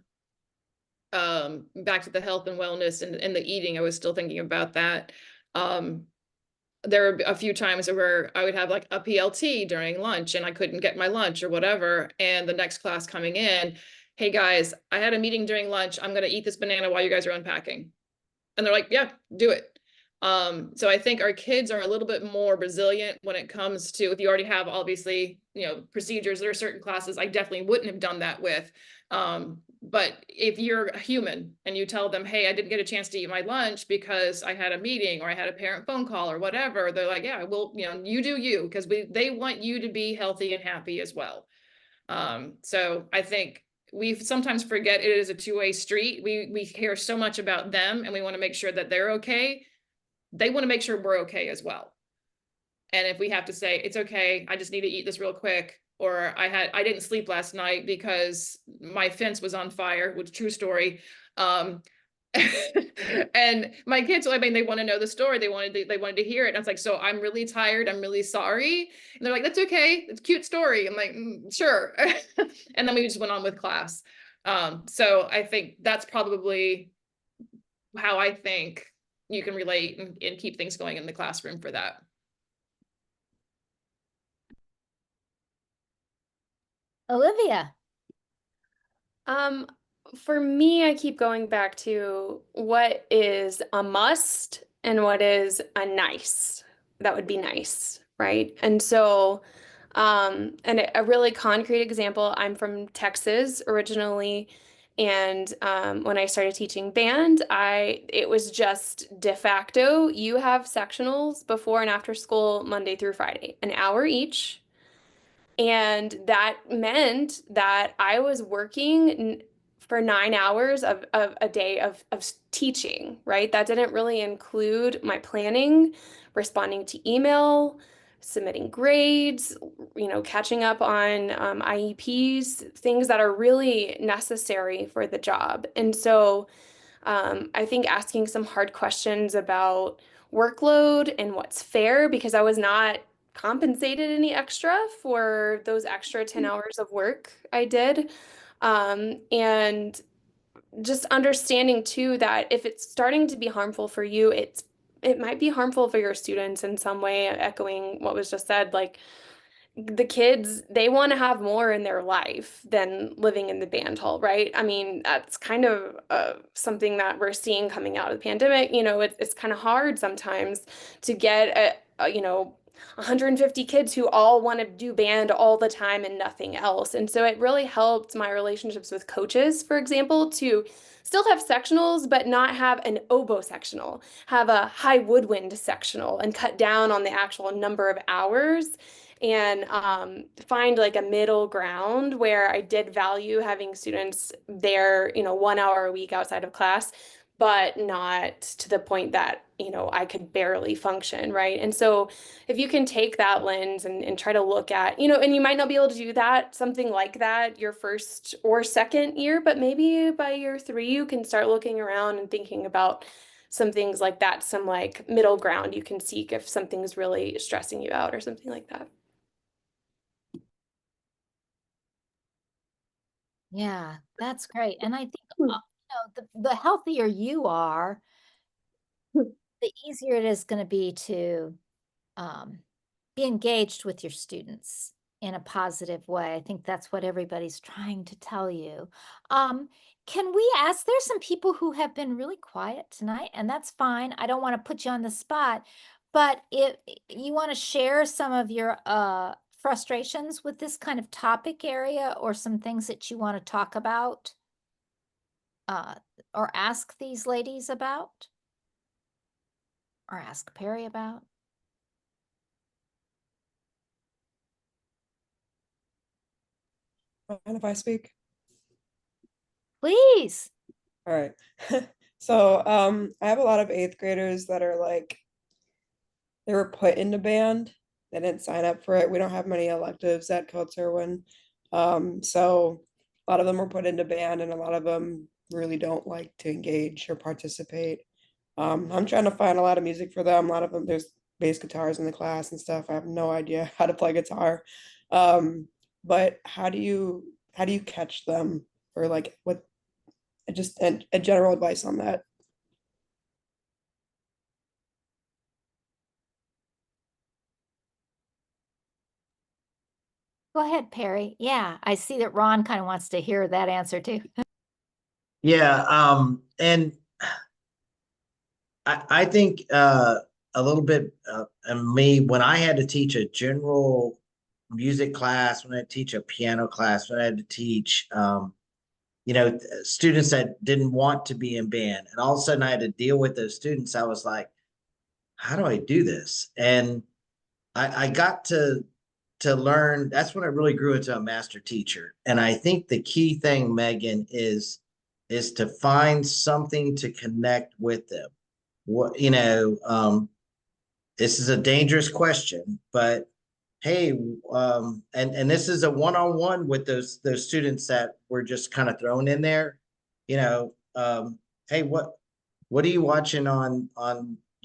back to the health and wellness and the eating, I was still thinking about that. There were a few times where I would have like a PLT during lunch and I couldn't get my lunch or whatever. And the next class coming in, hey guys, I had a meeting during lunch. I'm going to eat this banana while you guys are unpacking. And they're like, yeah, do it. So I think our kids are a little bit more resilient when it comes to, if you already have obviously, procedures, there are certain classes I definitely wouldn't have done that with. But if you're a human and you tell them, hey, I didn't get a chance to eat my lunch because I had a meeting or I had a parent phone call or whatever, they're like, yeah, well, you do you, because they want you to be healthy and happy as well. So I think we sometimes forget it is a two-way street. We care so much about them and we want to make sure that they're okay. They want to make sure we're okay as well. And if we have to say, it's okay, I just need to eat this real quick, or I didn't sleep last night because my fence was on fire, which true story. And my kids, they want to know the story. They wanted to hear it. And I was like, so I'm really tired. I'm really sorry. And they're like, that's okay. It's a cute story. I'm like, sure. And then we just went on with class. So I think that's probably how I think you can relate and keep things going in the classroom for that. Olivia. For me, I keep going back to what is a must and what is a nice. That would be nice, right? And so, and a really concrete example, I'm from Texas originally, and when I started teaching band, it was just de facto. You have sectionals before and after school, Monday through Friday, an hour each. And that meant that I was working for 9 hours of a day of teaching, right? That didn't really include my planning, responding to email, submitting grades, catching up on IEPs, things that are really necessary for the job. And so I think asking some hard questions about workload and what's fair, because I was not compensated any extra for those extra 10 hours of work I did. And just understanding too that if it's starting to be harmful for you, it might be harmful for your students in some way, echoing what was just said, like the kids, they want to have more in their life than living in the band hall, right? I mean, that's kind of something that we're seeing coming out of the pandemic. It's kind of hard sometimes to get 150 kids who all want to do band all the time and nothing else. And so it really helped my relationships with coaches, for example, to still have sectionals, but not have an oboe sectional, have a high woodwind sectional and cut down on the actual number of hours, and find like a middle ground where I did value having students there, 1 hour a week outside of class, but not to the point that, I could barely function, right? And so if you can take that lens and try to look at, and you might not be able to do that, something like that, your first or second year, but maybe by year 3, you can start looking around and thinking about some things like that, some like middle ground you can seek if something's really stressing you out or something like that. Yeah, that's great. And I think, the healthier you are, the easier it is going to be to be engaged with your students. in a positive way. I think that's what everybody's trying to tell you. Can we ask, there's some people who have been really quiet tonight, and that's fine. I don't want to put you on the spot, but if you want to share some of your frustrations with this kind of topic area, or some things that you want to talk about, or ask these ladies about, or ask Perry about. Mind if I speak? Please. All right. So I have a lot of 8th graders that are like, they were put into band. They didn't sign up for it. We don't have many electives at Coates-Irwin. So a lot of them were put into band, and a lot of them really don't like to engage or participate. I'm trying to find a lot of music for them. A lot of them, there's bass guitars in the class and stuff. I have no idea how to play guitar. But how do you catch them, or like what, just a general advice on that? Go ahead, Perry. Yeah, I see that Ron kind of wants to hear that answer too. Yeah, and I think a little bit and me, when I had to teach a general music class, when I had to teach a piano class, when I had to teach students that didn't want to be in band, and all of a sudden I had to deal with those students, I was like, how do I do this? And I got to learn. That's when I really grew into a master teacher. And I think the key thing, Megan, is to find something to connect with them. What, this is a dangerous question, but hey, and this is a one-on-one with those students that were just kind of thrown in there. Hey, what are you watching on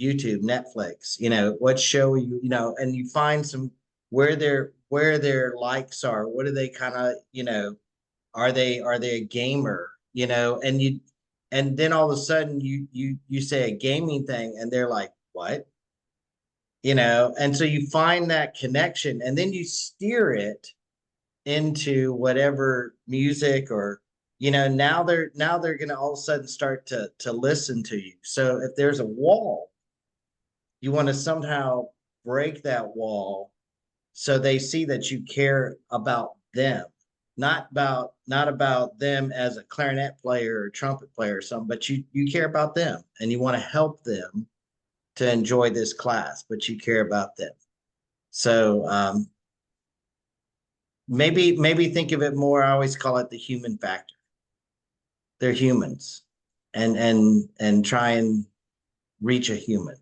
YouTube, Netflix? What show and you find some where their likes are. What do they kind of, are they a gamer? And then all of a sudden you say a gaming thing, and they're like, what? And so you find that connection, and then you steer it into whatever music, or now they're going to all of a sudden start to listen to you. So if there's a wall, you want to somehow break that wall, so they see that you care about them, not about them as a clarinet player or trumpet player or something, but you care about them, and you want to help them to enjoy this class, but you care about them. So maybe think of it more. I always call it the human factor. They're humans, and try and reach a human.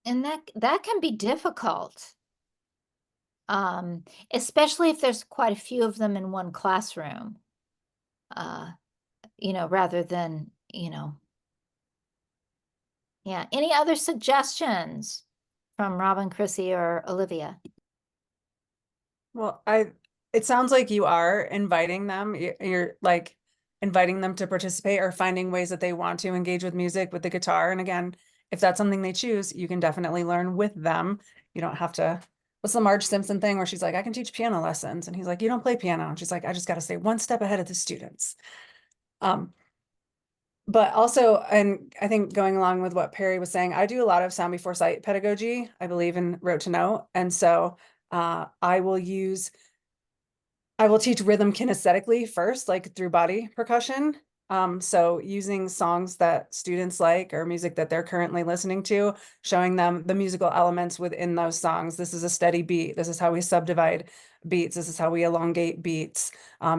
And that can be difficult. Especially if there's quite a few of them in one classroom. Rather than, yeah. Any other suggestions from Robin, Chrissy, or Olivia? Well, it sounds like you are inviting them. You're like inviting them to participate, or finding ways that they want to engage with music, with the guitar. And again, if that's something they choose, you can definitely learn with them. You don't have to. What's the Marge Simpson thing where she's like, I can teach piano lessons, and he's like, you don't play piano, and she's like, I just got to stay one step ahead of the students. But also, and I think going along with what Perry was saying, I do a lot of sound before sight pedagogy. I believe in rote to note. And so I will teach rhythm kinesthetically first, like through body percussion. So using songs that students like, or music that they're currently listening to, showing them the musical elements within those songs. This is a steady beat. This is how we subdivide beats. This is how we elongate beats.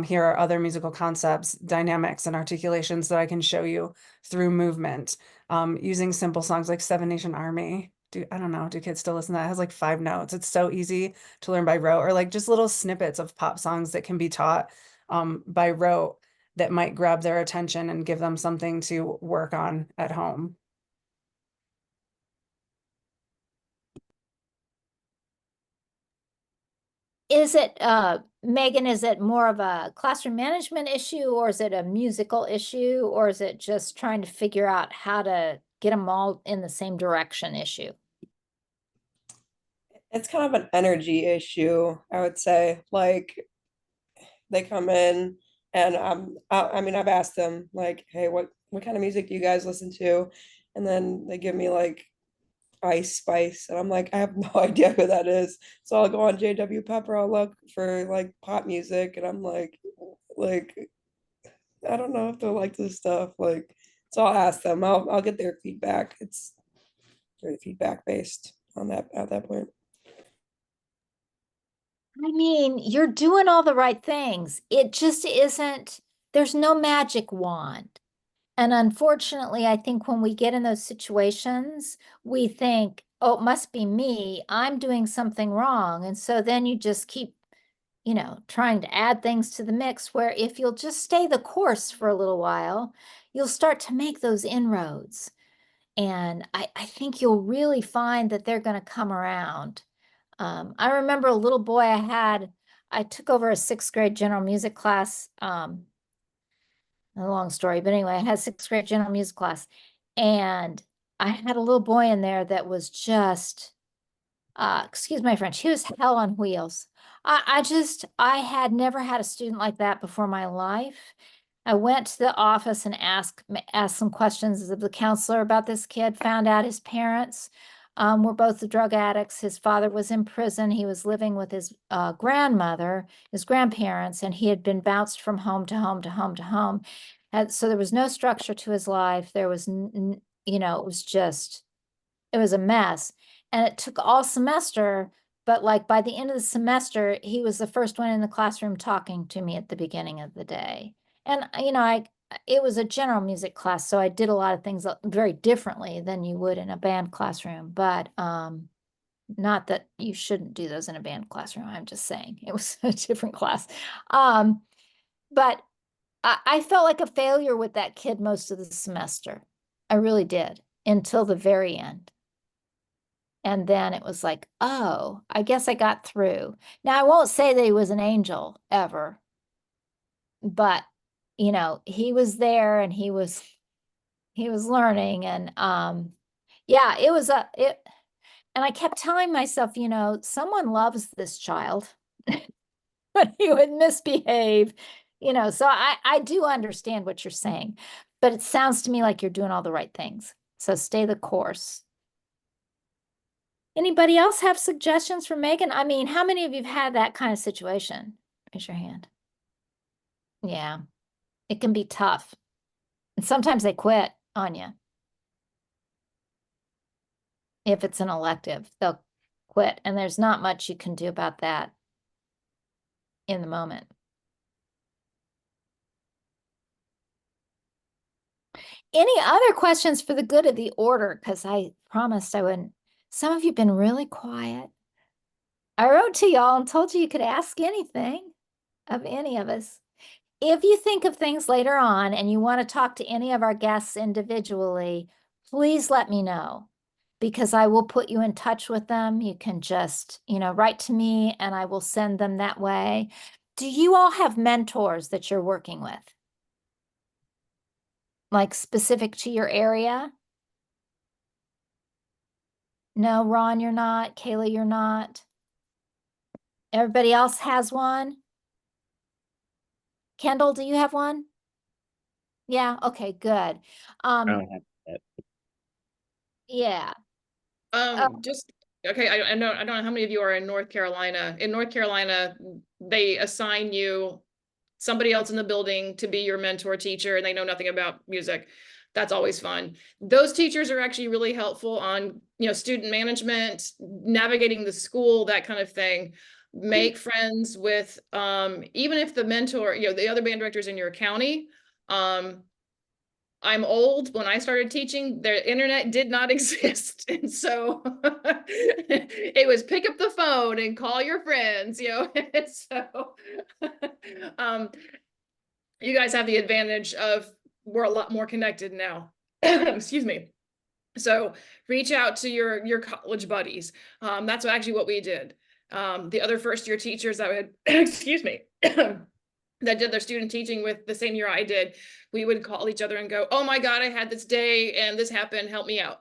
Here are other musical concepts, dynamics, and articulations that I can show you through movement. Using simple songs like Seven Nation Army. I don't know, do kids still listen to that? It has like 5 notes. It's so easy to learn by rote, or like just little snippets of pop songs that can be taught by rote, that might grab their attention and give them something to work on at home. Is it, Megan, is it more of a classroom management issue, or is it a musical issue, or is it just trying to figure out how to get them all in the same direction issue? It's kind of an energy issue, I would say. Like they come in and I mean, I've asked them like, hey, what kind of music do you guys listen to? And then they give me like Ice Spice, and I'm like, I have no idea who that is. So I'll go on JW Pepper, I'll look for like pop music, and I'm like I don't know if they'll like this stuff. Like, so I'll ask them. I'll get their feedback. It's very feedback based on that at that point. I mean, you're doing all the right things. It just isn't, there's no magic wand. And unfortunately, I think when we get in those situations, we think, oh, it must be me. I'm doing something wrong. And so then you just keep, trying to add things to the mix, where if you'll just stay the course for a little while, you'll start to make those inroads. And I think you'll really find that they're going to come around. I remember a little boy I took over a 6th grade general music class. A long story, but anyway, I had 6th grade general music class, and I had a little boy in there that was just, excuse my French, he was hell on wheels. I had never had a student like that before in my life. I went to the office and asked some questions of the counselor about this kid, found out his parents were both the drug addicts. His father was in prison. He was living with his grandmother, his grandparents, and he had been bounced from home to home to home to home. And so there was no structure to his life. There was, it was a mess. And it took all semester, but like by the end of the semester, he was the first one in the classroom talking to me at the beginning of the day. And, it was a general music class, so I did a lot of things very differently than you would in a band classroom, but not that you shouldn't do those in a band classroom. I'm just saying it was a different class. But I felt like a failure with that kid most of the semester. I really did, until the very end. And then it was like, oh, I guess I got through. Now, I won't say that he was an angel ever, but he was there and he was learning. And yeah, and I kept telling myself, someone loves this child, but he would misbehave, so I do understand what you're saying, but it sounds to me like you're doing all the right things. So stay the course. Anybody else have suggestions for Megan? I mean, how many of you have had that kind of situation? Raise your hand. Yeah, it can be tough. And sometimes they quit on you. If it's an elective, they'll quit. And there's not much you can do about that in the moment. Any other questions for the good of the order? Because I promised I wouldn't. Some of you have been really quiet. I wrote to y'all and told you could ask anything of any of us. If you think of things later on and you want to talk to any of our guests individually, please let me know, because I will put you in touch with them. You can just, write to me and I will send them that way. Do you all have mentors that you're working with? Like specific to your area? No, Ron, you're not. Kayla, you're not. Everybody else has one? Kendall, do you have one? Yeah, okay, good. I don't have that. Yeah. Just okay. I don't know how many of you are in North Carolina. In North Carolina, they assign you somebody else in the building to be your mentor teacher, and they know nothing about music. That's always fun. Those teachers are actually really helpful on, student management, navigating the school, that kind of thing. Make friends with, even if the mentor, the other band directors in your county. I'm old. When I started teaching, the internet did not exist. And so it was pick up the phone and call your friends, So you guys have the advantage of, we're a lot more connected now. Excuse me. So reach out to your college buddies. That's actually what we did. The other first year teachers that would, excuse me, that did their student teaching with the same year I did, we would call each other and go, oh my God, I had this day and this happened, help me out.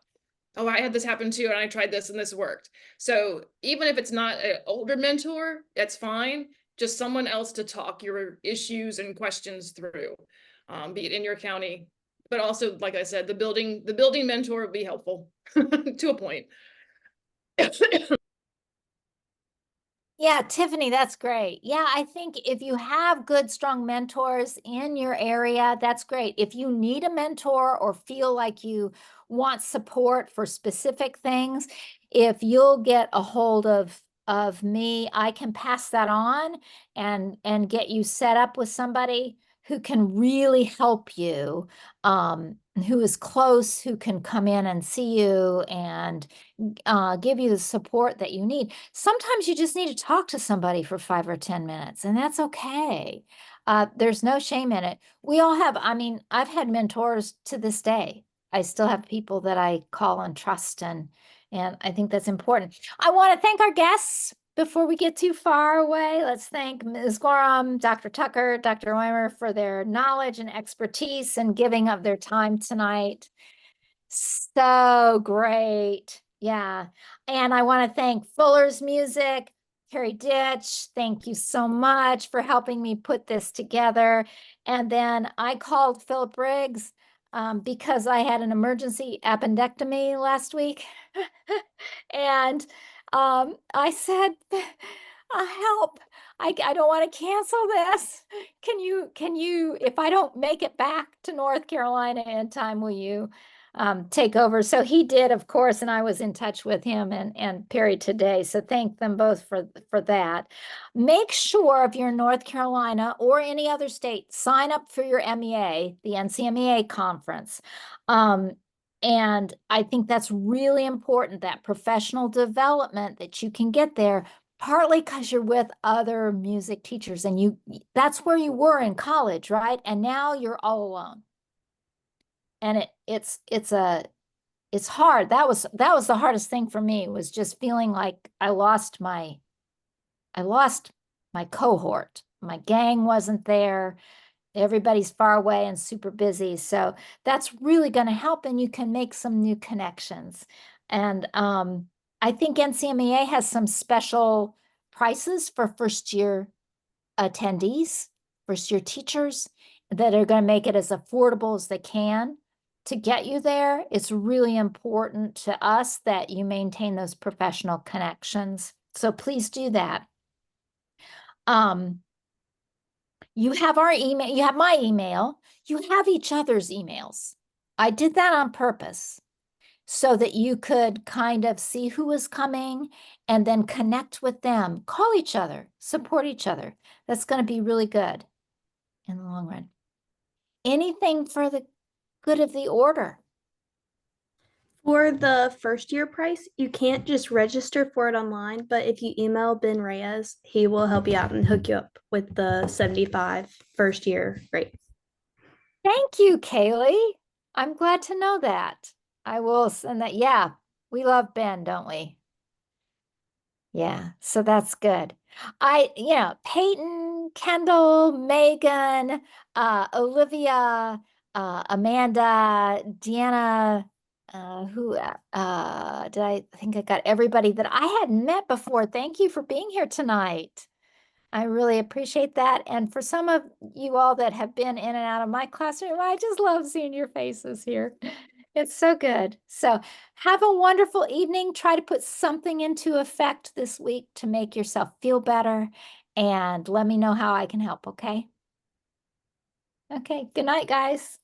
oh, I had this happen too, and I tried this and this worked. So even if it's not an older mentor, that's fine. Just someone else to talk your issues and questions through, be it in your county, but also, like I said, the building mentor would be helpful to a point. Yeah, Tiffany, that's great. Yeah, I think if you have good, strong mentors in your area, that's great. If you need a mentor or feel like you want support for specific things, if you'll get a hold of me, I can pass that on and get you set up with somebody who can really help you, who is close, who can come in and see you and give you the support that you need. Sometimes you just need to talk to somebody for 5 or 10 minutes, and that's okay. There's no shame in it. We all have, I mean, I've had mentors to this day. I still have people that I call and trust, and I think that's important. I want to thank our guests before we get too far away. Let's thank Ms. Gorham, Dr. Tucker, Dr. Weimer for their knowledge and expertise and giving of their time tonight. So great. Yeah. And I want to thank Fuller's Music, Carrie Ditch. Thank you so much for helping me put this together. And then I called Philip Riggs because I had an emergency appendectomy last week. And I said, help. I don't want to cancel this. Can you, if I don't make it back to North Carolina in time, will you take over? So he did, of course, and I was in touch with him and Perry today. So thank them both for that. Make sure if you're in North Carolina or any other state, sign up for your MEA, the NCMEA conference. And I think that's really important, that professional development that you can get there, partly because you're with other music teachers and that's where you were in college, right? And now you're all alone. And it's hard. That was the hardest thing for me, was just feeling like I lost my cohort. My gang wasn't there. Everybody's far away and super busy. So that's really going to help, and you can make some new connections. And I think NCMEA has some special prices for first year attendees, first year teachers, that are going to make it as affordable as they can to get you there. It's really important to us that you maintain those professional connections. So please do that. You have our email, you have my email, you have each other's emails. I did that on purpose so that you could kind of see who was coming and then connect with them, call each other, support each other. That's going to be really good in the long run. Anything for the good of the order? For the first year price, you can't just register for it online, but if you email Ben Reyes, he will help you out and hook you up with the 75 first year rate. Thank you, Kaylee. I'm glad to know that. I will send that. Yeah, we love Ben, don't we? Yeah, so that's good. Peyton, Kendall, Megan, Olivia, Amanda, Deanna, did I think I got everybody that I hadn't met before? Thank you for being here tonight. I really appreciate that. And for some of you all that have been in and out of my classroom, I just love seeing your faces here. It's so good. So have a wonderful evening. Try to put something into effect this week to make yourself feel better. And let me know how I can help, okay? Okay, good night, guys.